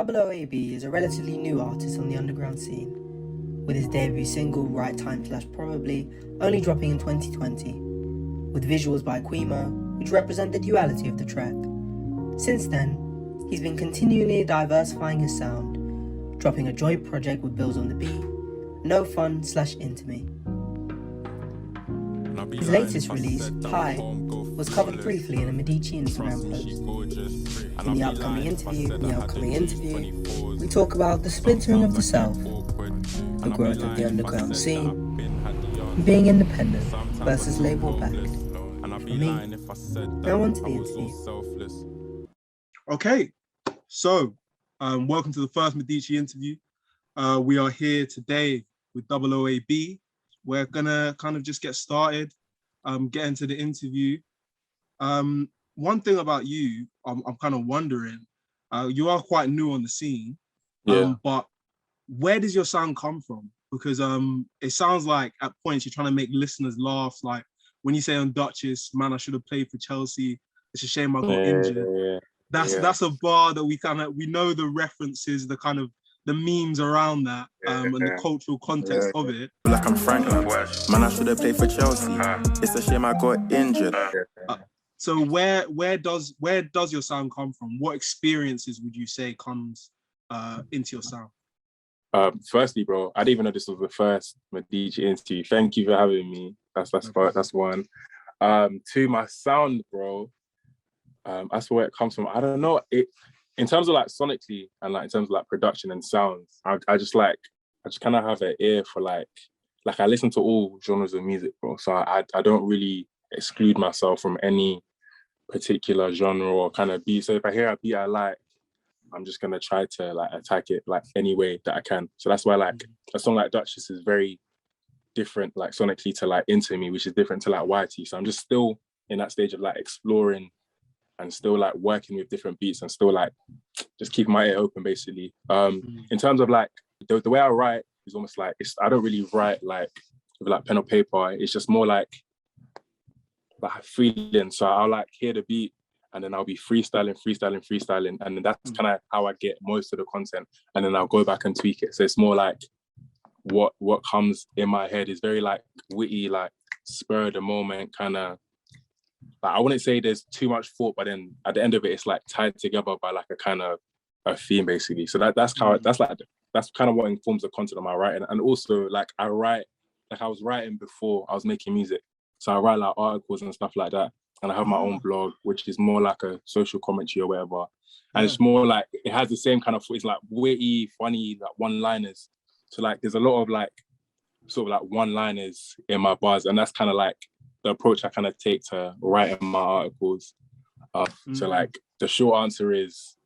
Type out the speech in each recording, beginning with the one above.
OOAB is a relatively new artist on the underground scene, with his debut single Right Time / Probably only dropping in 2020, with visuals by Quimo, which represent the duality of the track. Since then, he's been continually diversifying his sound, dropping a joint project with Bills on the Beat, No Fun / Into Me. His latest release, High, was covered briefly in a Medici Instagram post. In the upcoming interview, we talk about the splintering of the South, the growth of the underground scene, and being independent versus label-backed. For me, now on to the interview. Okay, so welcome to the first Medici interview. We are here today with OOAB. We're gonna kind of just get started, get into the interview. One thing about you, I'm kind of wondering, you are quite new on the scene, but where does your sound come from? Because it sounds like at points you're trying to make listeners laugh. Like when you say on Duchess, man, I should have played for Chelsea. It's a shame I got injured. That's a bar that we know the references, the kind of the memes around that, and the cultural context of it. Like I'm Franklin, man, I should have played for Chelsea. It's a shame I got injured. So where does your sound come from? What experiences would you say comes into your sound? Firstly, bro, I didn't even know this was the first Medici interview. Thank you for having me. That's one. To my sound, bro. That's where it comes from. I don't know. In terms of like sonically and like in terms of like production and sounds, I just kind of have an ear for like I listen to all genres of music, bro. So I don't really exclude myself from any particular genre or kind of beat. So if I hear a beat I like, I'm just gonna try to like attack it like any way that I can. So that's why like a song like Duchess is very different like sonically to like Into Me, which is different to like Whitey. So I'm just still in that stage of like exploring and still like working with different beats and still like just keeping my ear open basically. In terms of like the way I write is almost like I don't really write like with like pen or paper. It's just more like feeling. So I'll like hear the beat and then I'll be freestyling, and then that's kind of how I get most of the content. And then I'll go back and tweak it. So it's more like what comes in my head is very like witty, like spur of the moment kind of. Like, I wouldn't say there's too much thought, but then at the end of it, it's like tied together by like a kind of a theme, basically. So that's kind of what informs the content of my writing. And also, like I write, like I was writing before I was making music, so I write like articles and stuff like that. And I have my own blog, which is more like a social commentary or whatever. And it's more like it has the same kind of. It's like witty, funny, like one-liners. So like there's a lot of like sort of like one-liners in my bars, and that's kind of like the approach I kind of take to writing my articles. So like the short answer is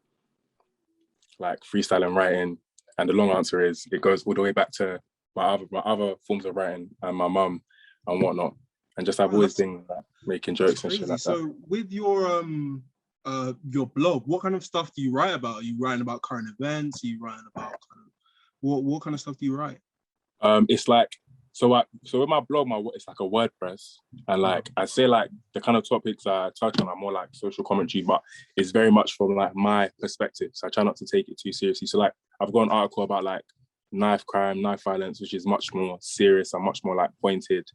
like freestyle and writing, and the long answer is it goes all the way back to my other forms of writing and my mum and whatnot, and just I've always been like, making jokes and shit like that. So with your blog, what kind of stuff do you write about? Are you writing about current events? Are you writing about what kind of stuff do you write? It's like so with my blog, it's like a WordPress, and like I say like the kind of topics I touch on are more like social commentary, but it's very much from like my perspective. So I try not to take it too seriously. So like I've got an article about like knife crime, knife violence, which is much more serious and much more like pointed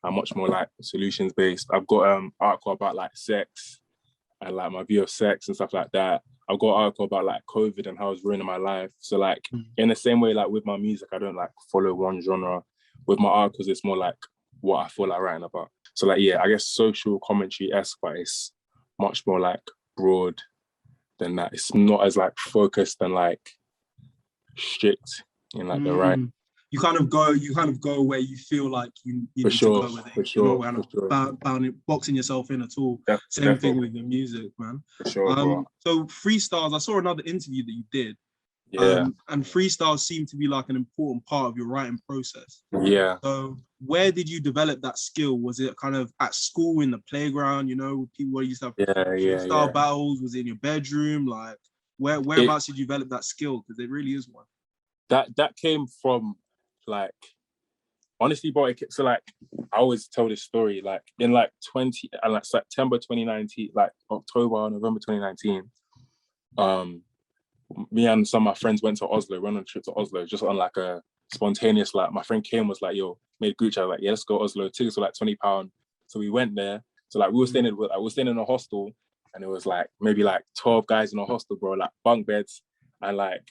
and much more like solutions based. I've got an article about like sex and like my view of sex and stuff like that. I've got an article about like COVID and how it's ruining my life. So like in the same way, like with my music, I don't like follow one genre. With my articles, it's more like what I feel like writing about. So like, yeah, I guess social commentary-esque, but it's much more like broad than that. It's not as like focused and like strict in like the writing. You kind of go where you feel like you need to go with it. For sure. You're not boxing yourself in at all. Same thing with your music, man. For sure, so Freestyles, I saw another interview that you did. And freestyles seem to be like an important part of your writing process. Yeah. So where did you develop that skill? Was it kind of at school, in the playground, people where you used to have freestyle battles? Was it in your bedroom? Like whereabouts did you develop that skill? Because it really is one. That came from like, honestly, bro, so like I always tell this story, like in like September 2019, like October, November 2019, me and some of my friends went on a trip to Oslo, just on like a spontaneous, like my friend Kim was like, yo, made a group chat, like, yeah, let's go Oslo. Tickets were like £20. So we went there. So like we were staying in a hostel, and it was like maybe like 12 guys in a hostel, bro, like bunk beds, and like,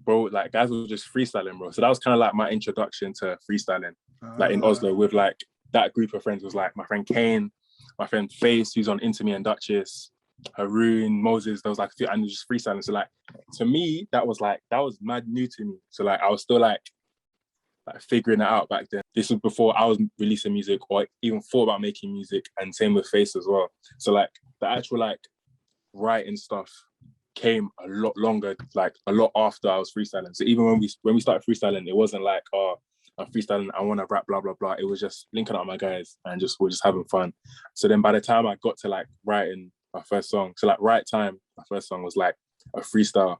bro, like guys were just freestyling, bro. So that was kind of like my introduction to freestyling, like in Oslo, with like that group of friends. Was like my friend Kane, my friend Face, who's on Into Me and Duchess, Haroon, Moses. There was like a few, and just freestyling. So like to me, that was mad new to me. So like I was still like figuring it out back then. This was before I was releasing music or even thought about making music, and same with Face as well. So like the actual like writing stuff came a lot longer, like a lot after I was freestyling. So even when we started freestyling, it wasn't like, oh, I'm freestyling, I want to rap, blah blah blah. It was just linking up with my guys and we're just having fun. So then by the time I got to like writing my first song, so like Right Time, my first song was like a freestyle,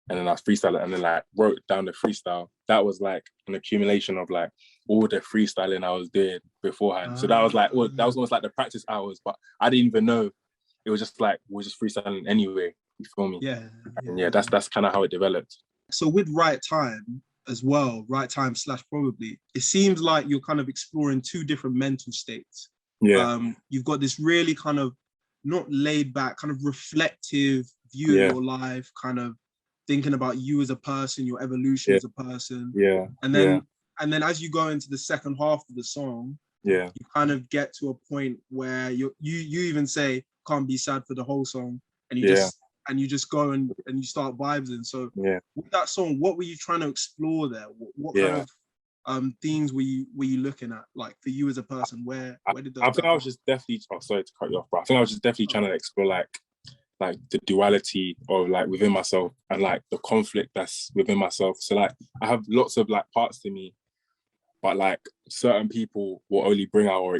and then I was freestyling and then like wrote down the freestyle. That was like an accumulation of like all the freestyling I was doing beforehand. So that was like, well, that was almost like the practice hours, but I didn't even know. It was just like, we're just freestyling anyway. You feel me? Yeah, that's kind of how it developed. So with Right Time as well, Right Time / Probably, it seems like you're kind of exploring two different mental states. Yeah. You've got this really kind of not laid back, kind of reflective view of your life, kind of thinking about you as a person, your evolution as a person. Yeah. And then as you go into the second half of the song, you kind of get to a point where you even say can't be sad for the whole song, and you just go and you start vibing. So with that song, what were you trying to explore there? What kind of themes were you looking at, like for you as a person? Where did those? I think I was just definitely. Oh, sorry to cut you off, but I think I was just definitely trying to explore like the duality of like within myself and like the conflict that's within myself. So like I have lots of like parts to me, but like certain people will only bring out or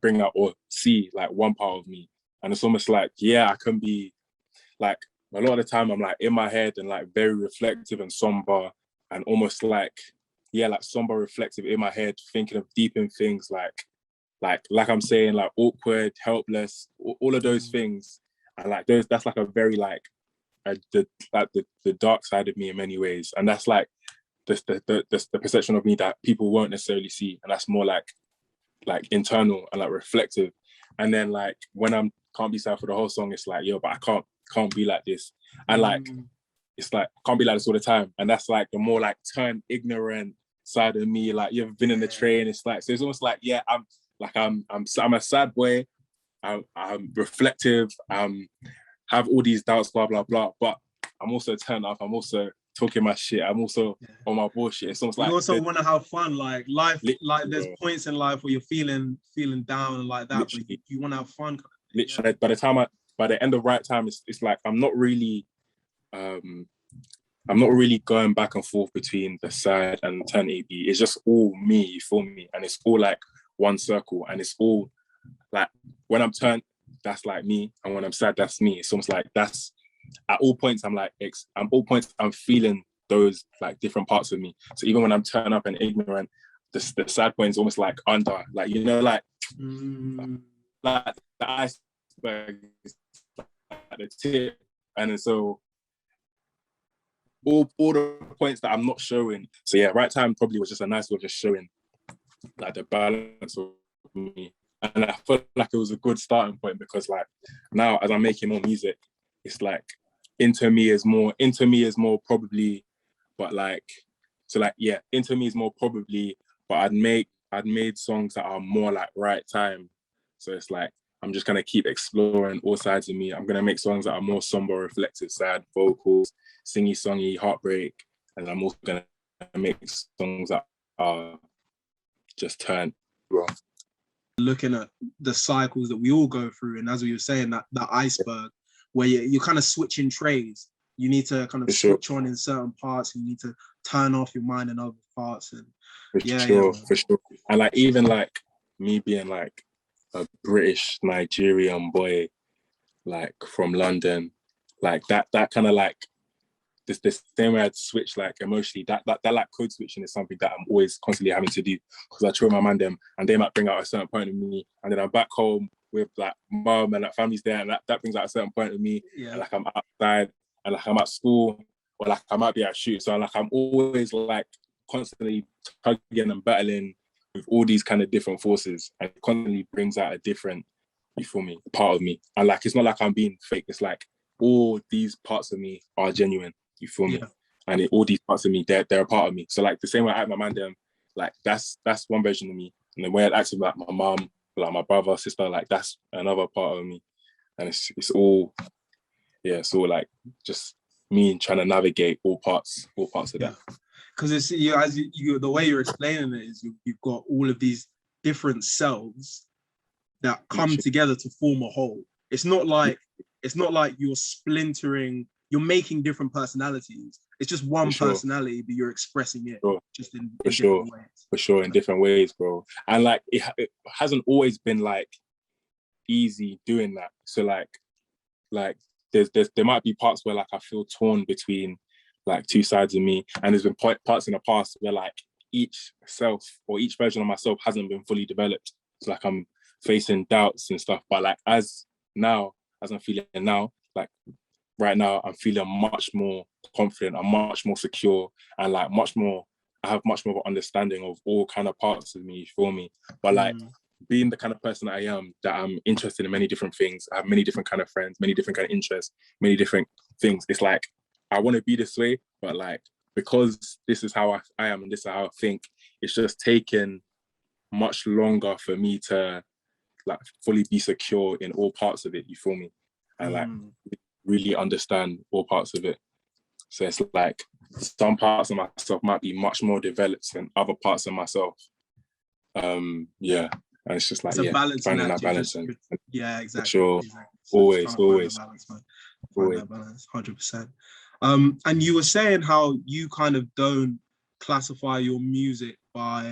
bring out or see like one part of me, and it's almost like I can be like a lot of the time I'm like in my head and like very reflective and somber and almost like somber reflective in my head, thinking of deep in things like I'm saying, like awkward, helpless, all of those things. And like that's like a very like the dark side of me in many ways. And that's like the perception of me that people won't necessarily see. And that's more like internal and like reflective. And then like when I'm can't be sad for the whole song, it's like, but I can't be like this. And like it's like I can't be like this all the time. And that's like the more like turned ignorant side of me. Like you've been in the train, it's like, so it's almost like I'm a sad boy. I'm reflective. Have all these doubts, blah blah blah. But I'm also turned up. I'm also talking my shit. I'm also on my bullshit. It's almost like you also want to have fun, like life. Like there's points in life where you're feeling down and like that, but you want to have fun. Literally, by the end of Right Time, it's like I'm not really going back and forth between the sad and turn AB. It's just all me, you feel me? And it's all like one circle, and it's all like when I'm turned, that's like me, and when I'm sad, that's me. It's almost like that's at all points I'm feeling those like different parts of me. So even when I'm turned up and ignorant, the sad point is almost like under, like like like the iceberg is like the tip, and then so all the points that I'm not showing. So Right Time probably was just a nice way of just showing like the balance of me. And I felt like it was a good starting point, because like now as I'm making more music, it's like into me is more probably, but like, so like, into me is more probably, but I'd made songs that are more like Right Time. So it's like, I'm just gonna keep exploring all sides of me. I'm gonna make songs that are more somber, reflective, sad, vocals, singy, songy, heartbreak. And I'm also gonna make songs that are just turned wrong. Looking at the cycles that we all go through, and as we were saying, that iceberg where you're kind of switching trays. You need to kind of switch on in certain parts, and you need to turn off your mind in other parts. And for sure. And like even like me being like a British Nigerian boy, like from London, like that kind of like this same way I'd switch like emotionally, that like code switching is something that I'm always constantly having to do, because I chill my man them and they might bring out a certain point of me, and then I'm back home with like mom and like family's there, and that brings out a certain point of me. And like I'm outside and like I'm at school or like I might be at a shoot. So like I'm always like constantly tugging and battling with all these kind of different forces, and it constantly brings out a different, you feel me, part of me. And like it's not like I'm being fake. It's like all these parts of me are genuine. You feel me? Yeah. And all these parts of me, they're a part of me. So like the same way I act my man, them, like that's one version of me. And the way I act with like my mom, like my brother, sister, like that's another part of me. And it's all, yeah, it's all like just me trying to navigate all parts of that. Because it's the way you're explaining it is you've got all of these different selves that come together to form a whole. It's not like you're splintering, you're making different personalities. It's just one personality, but you're expressing it just in different ways. For sure, in different ways, bro. And like it hasn't always been like easy doing that. So like there might be parts where like I feel torn between like two sides of me, and there's been parts in the past where like each self or each version of myself hasn't been fully developed. So like I'm facing doubts and stuff, but like as I'm feeling now, like right now I'm feeling much more confident, I'm much more secure, and like I have much more of an understanding of all kind of parts of me, you feel me? But like being the kind of person I am, that I'm interested in many different things, I have many different kind of friends, many different kind of interests, many different things. It's like I want to be this way, but like because this is how I am and this is how I think, it's just taken much longer for me to like fully be secure in all parts of it, you feel me? And like really understand all parts of it. So it's like some parts of myself might be much more developed than other parts of myself. Yeah. And it's just like, it's a balance, finding that balance. Yeah, exactly. Sure. Exactly. So always. Find that balance, 100%. And you were saying how you kind of don't classify your music by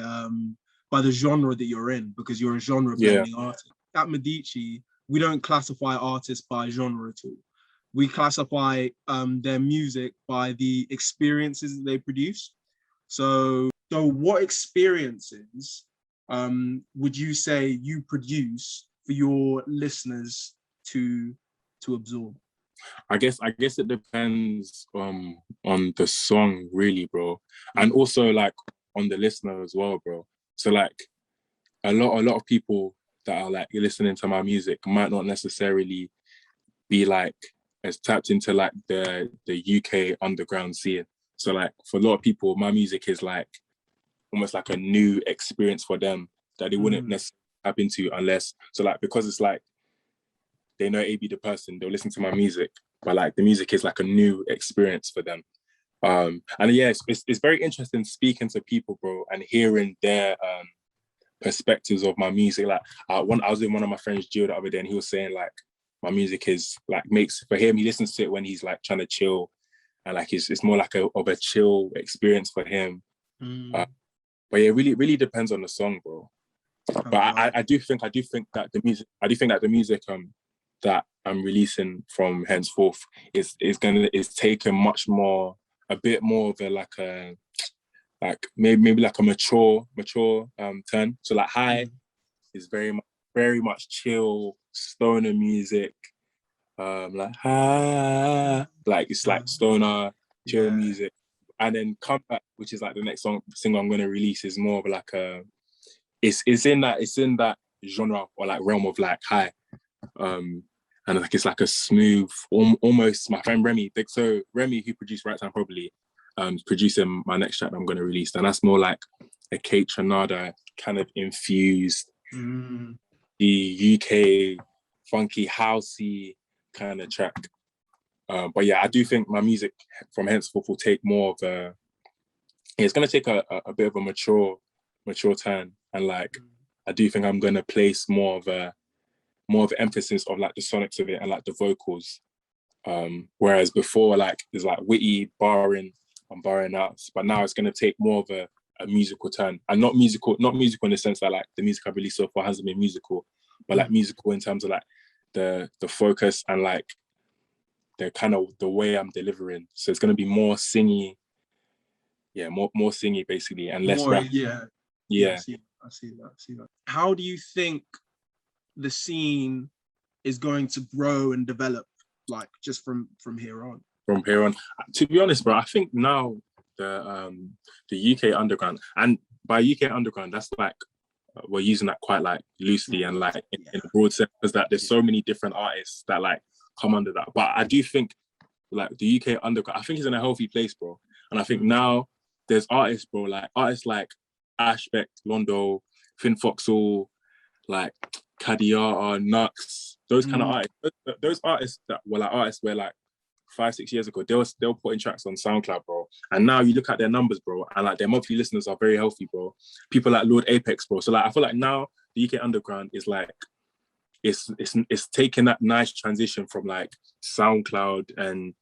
the genre that you're in, because you're a genre blending artist. At Medici, we don't classify artists by genre at all. We classify their music by the experiences that they produce. So what experiences would you say you produce for your listeners to absorb? I guess it depends on the song, really, bro, and also like on the listener as well, bro. So like a lot of people that are like listening to my music might not necessarily be like as tapped into like the UK underground scene. So like for a lot of people, my music is like almost like a new experience for them that they wouldn't necessarily tap into unless, so like because it's like they know AB the person, they'll listen to my music, but like the music is like a new experience for them. And yeah, it's very interesting speaking to people, bro, and hearing their perspectives of my music. Like I was with one of my friends, Gio, the other day, and he was saying like my music is like makes for him. He listens to it when he's like trying to chill, and like it's more like of a chill experience for him. But yeah, it really depends on the song, bro. But I do think that the music that I'm releasing from henceforth is taken much more, a bit more of a like maybe like a mature turn. So like High is very much chill stoner music. Like it's like stoner chill music. And then Comeback, which is like the next single I'm gonna release, is more of like a it's in that genre or like realm of like High. And like it's like a smooth, almost, my friend Remy. So Remy, who produced Right Time Probably, producing my next track that I'm going to release, and that's more like a Kate Trinada kind of infused, the UK funky housey kind of track. But yeah, I do think my music from henceforth will take more of a. It's going to take a bit of a mature turn, and like I do think I'm going to place more of emphasis of like the sonics of it and like the vocals. Whereas before, like there's like witty barring out, but now it's gonna take more of a musical turn, and not musical in the sense that like the music I've released so far hasn't been musical, but like musical in terms of like the focus and like the kind of the way I'm delivering. So it's gonna be more singy, more singy basically, and less rap. I see that. How do you think the scene is going to grow and develop, like just from here on? from here on. To be honest, bro, I think now the UK underground, and by UK underground, that's like we're using that quite like loosely and like in a broad sense, because that there's so many different artists that like come under that. But I do think like the UK underground, I think it's in a healthy place, bro. And I think now there's artists, bro, like artists like Ashbeck, Londo, Finn Foxall, like Kadiata, Nux, those kind of artists. Those artists that were like artists where like 5-6 years ago, they were putting tracks on SoundCloud, bro. And now you look at their numbers, bro, and like their monthly listeners are very healthy, bro. People like Lord Apex, bro. So like I feel like now the UK underground is like it's taking that nice transition from like SoundCloud and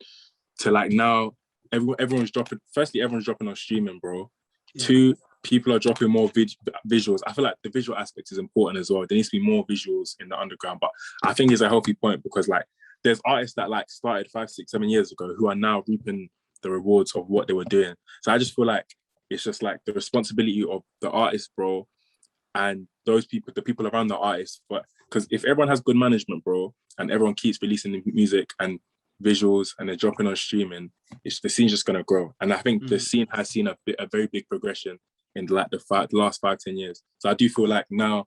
to like now everyone's dropping. Firstly, everyone's dropping on streaming, bro. Yeah. 2, people are dropping more visuals. I feel like the visual aspect is important as well. There needs to be more visuals in the underground, but I think it's a healthy point because like there's artists that like started 5, 6, 7 years ago who are now reaping the rewards of what they were doing. So I just feel like it's just like the responsibility of the artist, bro, and those people, the people around the artist. But because if everyone has good management, bro, and everyone keeps releasing the music and visuals and they're dropping on streaming, the scene's just gonna grow. And I think the scene has seen a very big progression in like the last 5-10 years. So I do feel like now,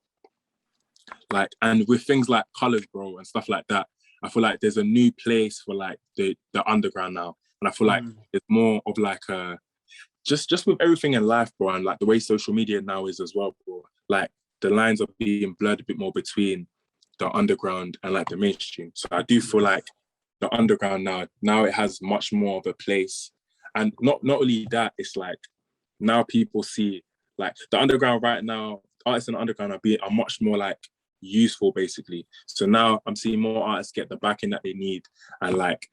like, and with things like colors, bro, and stuff like that, I feel like there's a new place for like the underground now. And I feel like it's more of like just with everything in life, bro, and like the way social media now is as well, bro. Like the lines are being blurred a bit more between the underground and like the mainstream. So I do feel like the underground now it has much more of a place. And not only that, it's like now people see like the underground right now, artists in the underground are much more like useful basically. So now I'm seeing more artists get the backing that they need, and like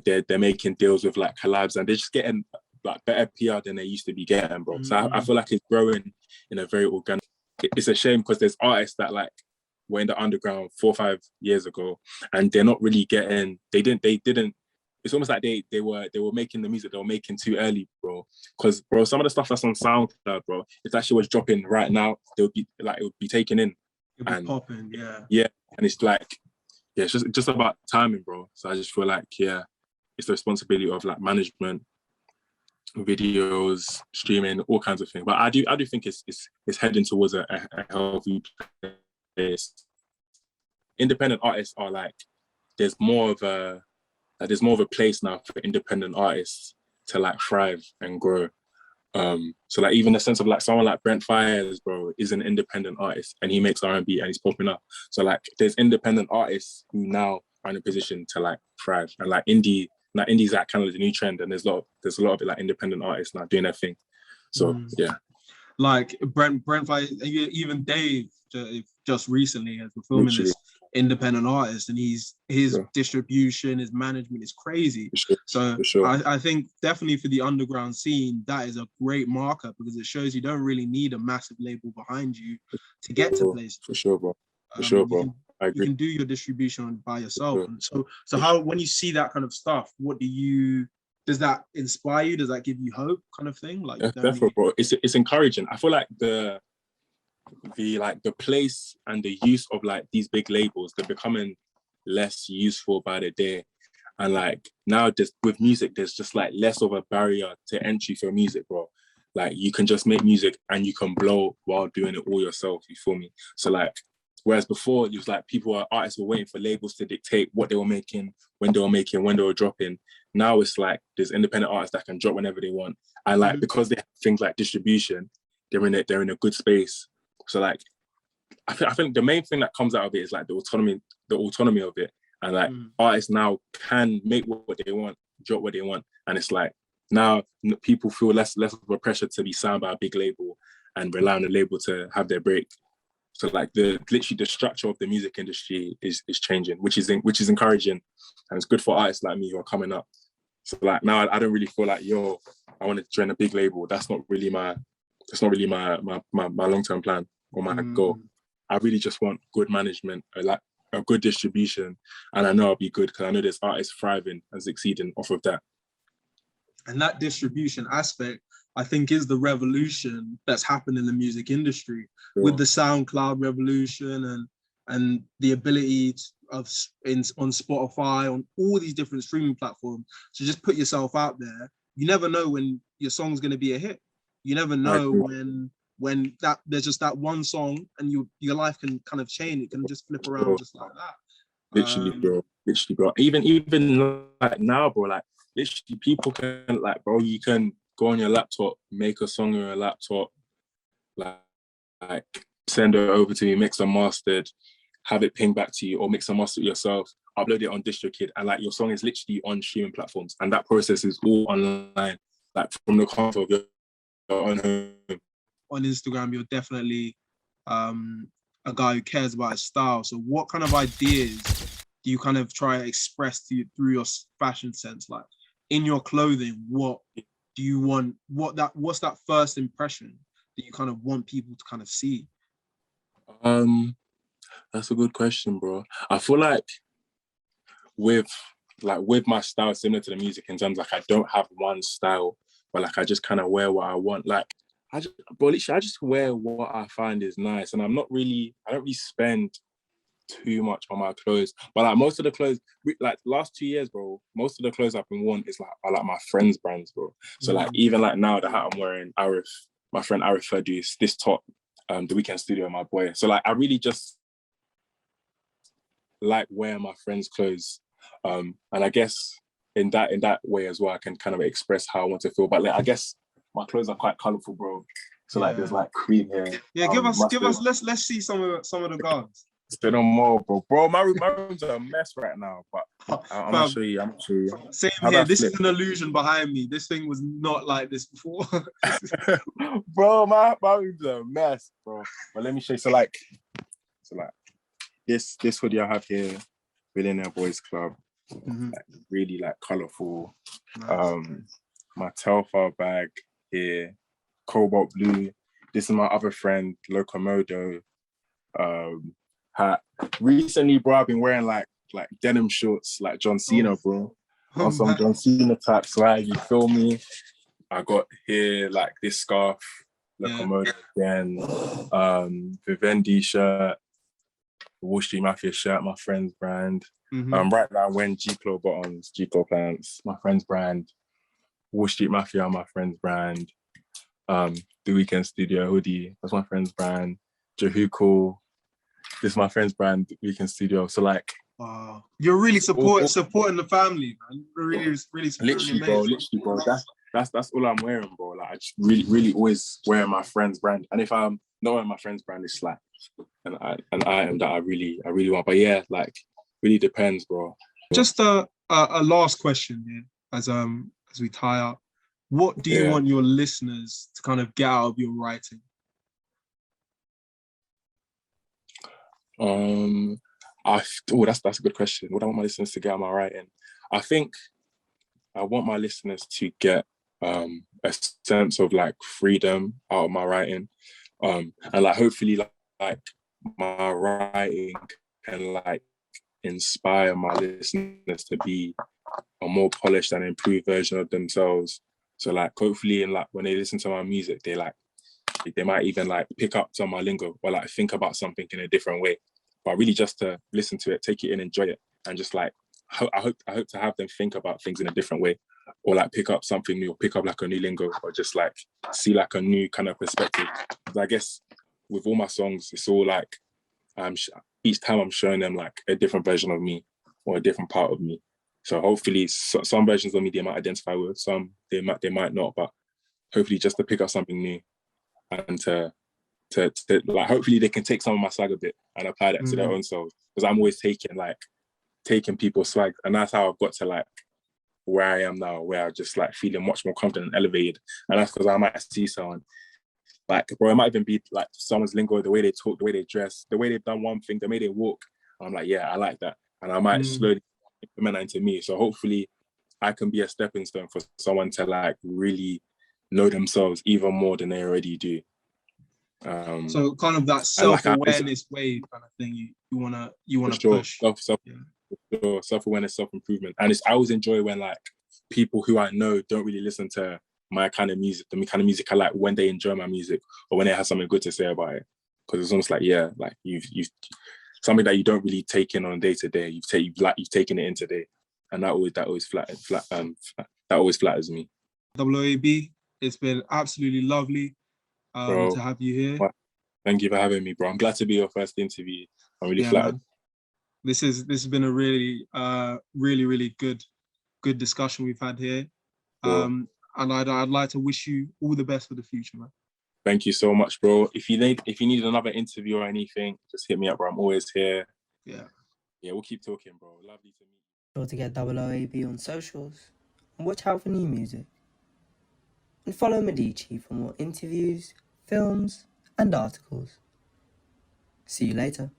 they're making deals with like collabs, and they're just getting like better PR than they used to be getting, bro. So I feel like it's growing in a very organic. It's a shame because there's artists that like were in the underground 4 or 5 years ago, and they're not really getting. They didn't. It's almost like they were making the music they were making too early, bro. Because bro, some of the stuff that's on SoundCloud, bro, if that shit was dropping right now, it would be taken in. It'll be popping, yeah. Yeah, and it's like, yeah, it's just about timing, bro. So I just feel like, yeah, it's the responsibility of like management, videos, streaming, all kinds of things. But I do think it's heading towards a healthy place. Independent artists are like, there's more of a place now for independent artists to like thrive and grow. So like even the sense of like someone like Brent Fires, bro, is an independent artist and he makes R&B and he's popping up. So like there's independent artists who now are in a position to like thrive, and like indie's like kind of the new trend, and there's a lot of it like independent artists now doing their thing. So yeah. Like Brent Fires, even Dave just recently has been filming this independent artist, and his distribution, his management is crazy. For sure. I think definitely for the underground scene, that is a great marker because it shows you don't really need a massive label behind you to get to places. For sure, bro. For sure, bro. I agree. You can do your distribution by yourself. Sure. So how, when you see that kind of stuff, does that inspire you? Does that give you hope, kind of thing? Like, definitely, bro. It's encouraging. I feel like the place and the use of like these big labels, they're becoming less useful by the day. And like now, just with music, there's just like less of a barrier to entry for music, bro. Like you can just make music and you can blow while doing it all yourself. You feel me? So like, whereas before it was like artists were waiting for labels to dictate what they were making, when they were dropping. Now it's like there's independent artists that can drop whenever they want, and like because they have things like distribution, they're in a good space. So like, I think the main thing that comes out of it is like the autonomy of it, and like artists now can make what they want, drop what they want, and it's like now people feel less of a pressure to be signed by a big label and rely on the label to have their break. So like literally the structure of the music industry is changing, which is encouraging, and it's good for artists like me who are coming up. So like now I don't really feel like I want to join a big label. That's not really my long-term plan or my goal. I really just want good management, like a good distribution, and I know I'll be good because I know there's artists thriving and succeeding off of that. And that distribution aspect, I think, is the revolution that's happened in the music industry with the SoundCloud revolution and the ability on Spotify, on all these different streaming platforms, to just put yourself out there. You never know when your song's going to be a hit. You never know when that there's just that one song and your life can kind of change. It can just flip around just like that. Literally, bro. Even like now, bro, like literally people can, like, bro, you can go on your laptop, make a song on your laptop, like send it over to me, mix and mastered, have it ping back to you, or mix and master it yourself, upload it on DistroKid, and like your song is literally on streaming platforms, and that process is all online, like from the comfort of your own home. On Instagram, you're definitely a guy who cares about his style. So what kind of ideas do you kind of try to express through your fashion sense? Like in your clothing, what do you want? What's that first impression that you kind of want people to kind of see? That's a good question, bro. I feel like with my style similar to the music in terms like I don't have one style, but like I just kind of wear what I want. Like I just wear what I find is nice, and I don't really spend too much on my clothes. But like most of the clothes, like last 2 years, bro, most of the clothes I've been worn are like my friends' brands, bro. So like even like now the hat I'm wearing, my friend Arif Fadu's, this top, the Weekend Studio, my boy. So like I really just like wearing my friends' clothes, and I guess in that way as well, I can kind of express how I want to feel. But like I guess my clothes are quite colorful, bro. So like there's like cream here. Yeah, give us. Let's see some of the garments. Say no more, bro. My room's a mess right now, but I'm gonna show you. Same here. This is an illusion behind me. This thing was not like this before. Bro, my room's a mess, bro. But let me show you. So like this hoodie I have here, Billionaire Boys Club, like really like colorful. Nice. My Telfar bag here, cobalt blue. This is my other friend, Locomodo. Hat. Recently, bro, I've been wearing like denim shorts, like John Cena, bro. On some John Cena type swag, you feel me? I got here like this scarf, Locomodo again, Vivendi shirt, Wall Street Mafia shirt, my friend's brand. Right now I'm wearing G-Clo bottoms, G-Clo pants, my friend's brand. Wall Street Mafia, my friend's brand. The Weekend Studio hoodie, that's my friend's brand. Jahuko, this is my friend's brand, Weekend Studio. So like, wow, you're really supporting the family, man. Really literally, bro. That's all I'm wearing, bro. Like I just really always wearing my friend's brand. And if I'm not wearing my friend's brand, it's like an item that I really want. But yeah, like really depends, bro. Just a last question here, as we tie up. What do you want your listeners to kind of get out of your writing? That's a good question. What I want my listeners to get out of my writing? I think I want my listeners to get a sense of like freedom out of my writing, and like hopefully like my writing can like inspire my listeners to be a more polished and improved version of themselves. So like hopefully, and like when they listen to my music, they might even like pick up some of my lingo or like think about something in a different way. But really just to listen to it, take it in, enjoy it, and just like I hope to have them think about things in a different way, or like pick up something new, or pick up like a new lingo, or just like see like a new kind of perspective. Because I guess with all my songs, it's all like each time I'm showing them like a different version of me or a different part of me. So hopefully some versions of me they might identify with, some they might not, but hopefully just to pick up something new and to like hopefully they can take some of my swag a bit and apply that to their own selves. Because I'm always taking people's swag, and that's how I've got to like where I am now, where I just like feeling much more confident and elevated. And that's because I might see someone like, bro, it might even be like someone's lingo, the way they talk, the way they dress, the way they've done one thing, the way they walk. I'm like, yeah, I like that, and I might slowly implement that into me. So hopefully I can be a stepping stone for someone to like really know themselves even more than they already do. So kind of that self-awareness wave kind of thing you wanna push. Self-awareness, self-improvement. And I always enjoy when like people who I know don't really listen to my kind of music, the kind of music I like, when they enjoy my music or when they have something good to say about it. Because it's almost like, yeah, like you've something that you don't really take in on day to day. You've taken it in today, and that always flatters me. WAB, it's been absolutely lovely Bro, to have you here. Thank you for having me, bro. I'm glad to be your first interview. I'm really Yeah, flattered. man. This has been a really good discussion we've had here. Bro. And I'd like to wish you all the best for the future, man. Thank you so much, bro. If you need another interview or anything, just hit me up, bro. I'm always here. Yeah, we'll keep talking, bro. Lovely to meet you. Sure to get WOAB on socials and watch out for new music. And follow Medici for more interviews, films, and articles. See you later.